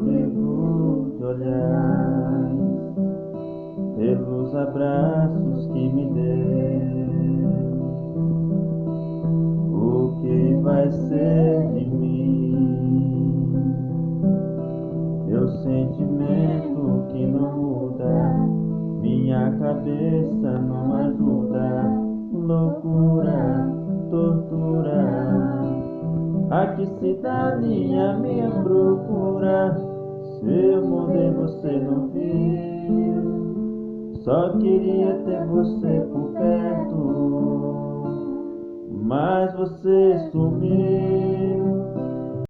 abrigo de olhares, pelos abraços que me deu. O que vai ser de mim? Meu sentimento que não muda, minha cabeça não ajuda. Loucura, tortura, a que cidade a minha procura? Se eu morrer você não viu, só queria ter você por perto, mas você sumiu.